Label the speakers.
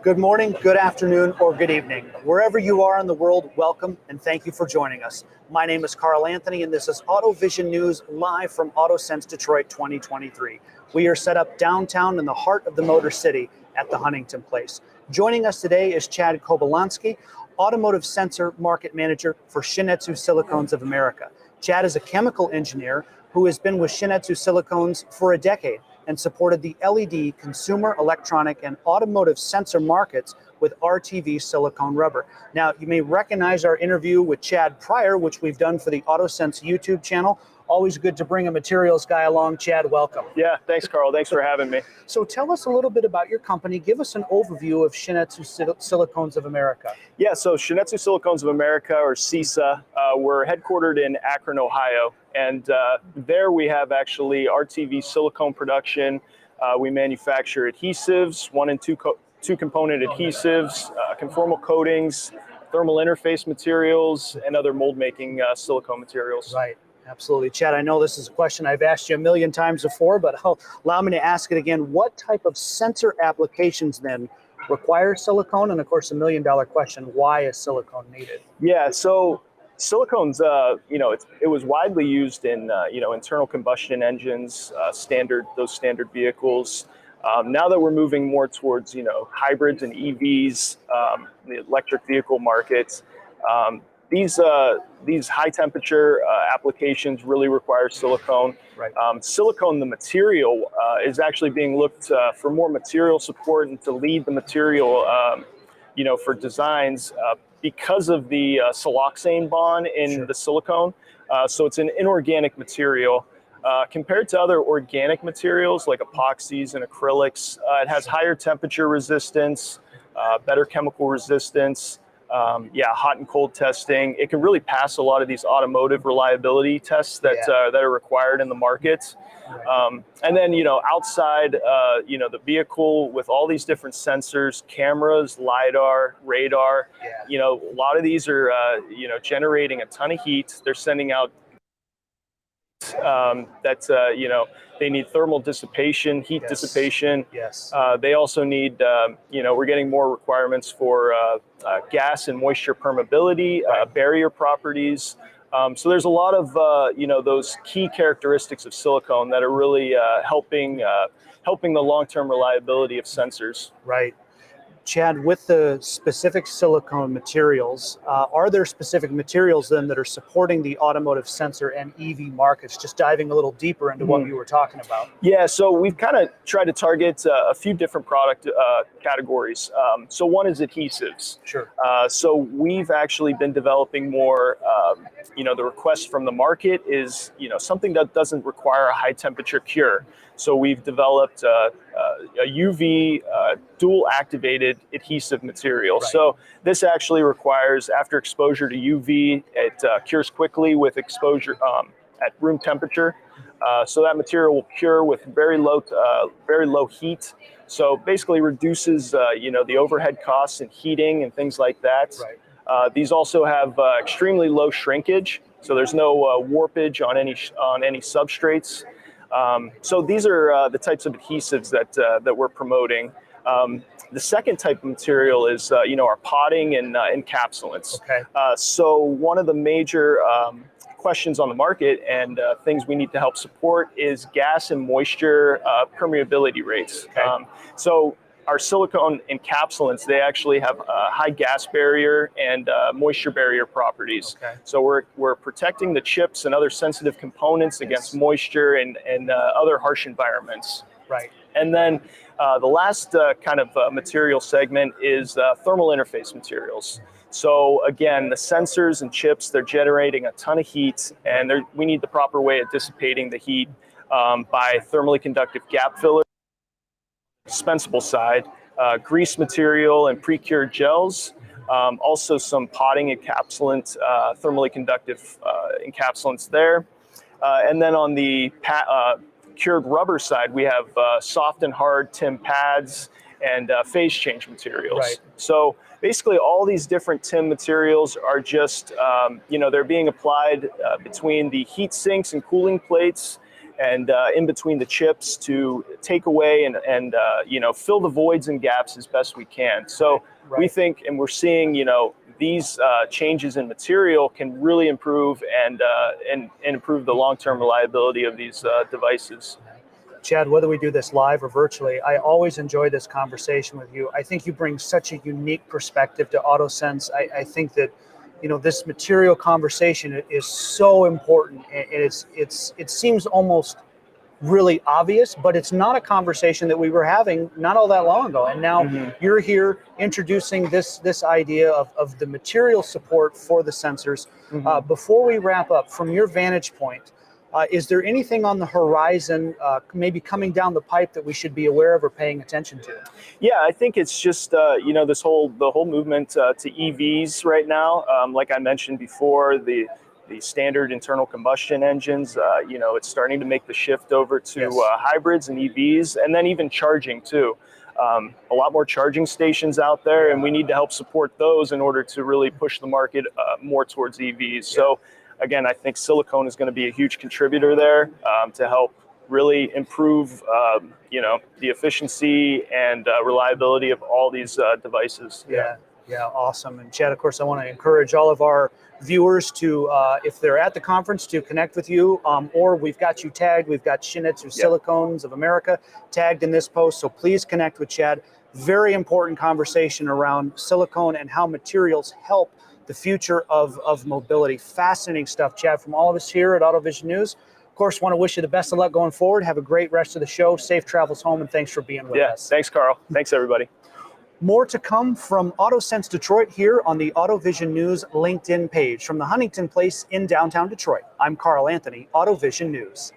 Speaker 1: Good morning, good afternoon, or good evening. Wherever you are in the world, welcome and thank you for joining us. My name is Carl Anthony and this is AutoVision News live from AutoSens Detroit 2023. We are set up downtown in the heart of the Motor City at the Huntington Place. Joining us today is Chad Kobylanski, Automotive Sensor Market Manager for Shin-Etsu Silicones of America. Chad is a chemical engineer who has been with Shin-Etsu Silicones for a decade and supported the LED, consumer electronic, and automotive sensor markets with RTV silicone rubber. Now, you may recognize our interview with Chad prior, which we've done for the AutoSens YouTube channel. Always good to bring a materials guy along. Chad, welcome.
Speaker 2: Yeah, thanks, Carl. Thanks for having me.
Speaker 1: So tell us a little bit about your company. Give us an overview of Shin-Etsu Silicones of America.
Speaker 2: Yeah, so Shin-Etsu Silicones of America, or SISA, we're headquartered in Akron, Ohio. And there we have actually RTV silicone production. We manufacture adhesives, one and two component adhesives, conformal coatings, thermal interface materials, and other mold making silicone materials.
Speaker 1: Right. Absolutely. Chad, I know this is a question I've asked you a million times before, but allow me to ask it again. What type of sensor applications then require silicone? And of course, $1 million question, why is silicone needed?
Speaker 2: Yeah, so silicone's, it was widely used in, internal combustion engines, those standard vehicles. Now that we're moving more towards, hybrids and EVs, the electric vehicle markets, these high temperature applications really require silicone.
Speaker 1: Right.
Speaker 2: Silicone, the material, is actually being looked for more material support and to lead the material, for designs because of the siloxane bond in the silicone. So it's an inorganic material. Compared to other organic materials like epoxies and acrylics, it has higher temperature resistance, better chemical resistance. Hot and cold testing. It can really pass a lot of these automotive reliability tests that are required in the market. Right. And then, outside, the vehicle with all these different sensors, cameras, LiDAR, radar, a lot of these are, generating a ton of heat. They're sending out they need thermal dissipation, heat dissipation.
Speaker 1: Yes.
Speaker 2: They also need, we're getting more requirements for gas and moisture permeability, barrier properties. So there's a lot of, those key characteristics of silicone that are really helping the long-term reliability of sensors.
Speaker 1: Right. Chad, with the specific silicone materials, are there specific materials then that are supporting the automotive sensor and EV markets? Just diving a little deeper into what you were talking about.
Speaker 2: Yeah, so we've kind of tried to target a few different product categories. So one is adhesives.
Speaker 1: Sure.
Speaker 2: So we've actually been developing more, the request from the market is, something that doesn't require a high temperature cure. So we've developed a UV dual activated adhesive material. Right. So this actually requires, after exposure to UV, it cures quickly with exposure at room temperature. So that material will cure with very low heat. So basically reduces, the overhead costs and heating and things like that. Right. These also have extremely low shrinkage. So there's no warpage on any substrates. So these are the types of adhesives that we're promoting. The second type of material is, our potting and encapsulants.
Speaker 1: Okay.
Speaker 2: So one of the major questions on the market and things we need to help support is gas and moisture permeability rates. Okay. So our silicone encapsulants, they actually have high gas barrier and moisture barrier properties. Okay. So we're protecting the chips and other sensitive components against moisture and other harsh environments.
Speaker 1: Right.
Speaker 2: And then the last kind of material segment is thermal interface materials. So again, the sensors and chips, they're generating a ton of heat, and we need the proper way of dissipating the heat by thermally conductive gap fillers. Dispensable side, grease material and pre-cured gels, also some potting encapsulant, thermally conductive encapsulants there. And then on the cured rubber side, we have soft and hard TIM pads and phase change materials. Right. So basically all these different TIM materials are just, they're being applied between the heat sinks and cooling plates and in between the chips to take away and fill the voids and gaps as best we can. So we think, and we're seeing, these changes in material can really improve and improve the long-term reliability of these devices.
Speaker 1: Chad, whether we do this live or virtually, I always enjoy this conversation with you. I think you bring such a unique perspective to AutoSens. I think that, this material conversation is so important, and it seems almost really obvious, but it's not a conversation that we were having not all that long ago. And now you're here introducing this idea of the material support for the sensors. Before we wrap up, from your vantage point, is there anything on the horizon, maybe coming down the pipe, that we should be aware of or paying attention to?
Speaker 2: Yeah, I think it's just the whole movement to EVs right now. Like I mentioned before, the standard internal combustion engines, it's starting to make the shift over to hybrids and EVs, and then even charging too. A lot more charging stations out there, and we need to help support those in order to really push the market more towards EVs. So again, I think silicone is going to be a huge contributor there to help really improve, the efficiency and reliability of all these devices.
Speaker 1: Yeah, awesome. And Chad, of course, I want to encourage all of our viewers to, if they're at the conference, to connect with you, or we've got you tagged. We've got Shin-Etsu Silicones of America tagged in this post, so please connect with Chad. Very important conversation around silicone and how materials help the future of mobility. Fascinating stuff, Chad, from all of us here at AutoVision News. Of course, want to wish you the best of luck going forward. Have a great rest of the show. Safe travels home, and thanks for being with us.
Speaker 2: Thanks, Carl. Thanks, everybody.
Speaker 1: More to come from AutoSens Detroit here on the AutoVision News LinkedIn page. From the Huntington Place in downtown Detroit, I'm Carl Anthony, AutoVision News.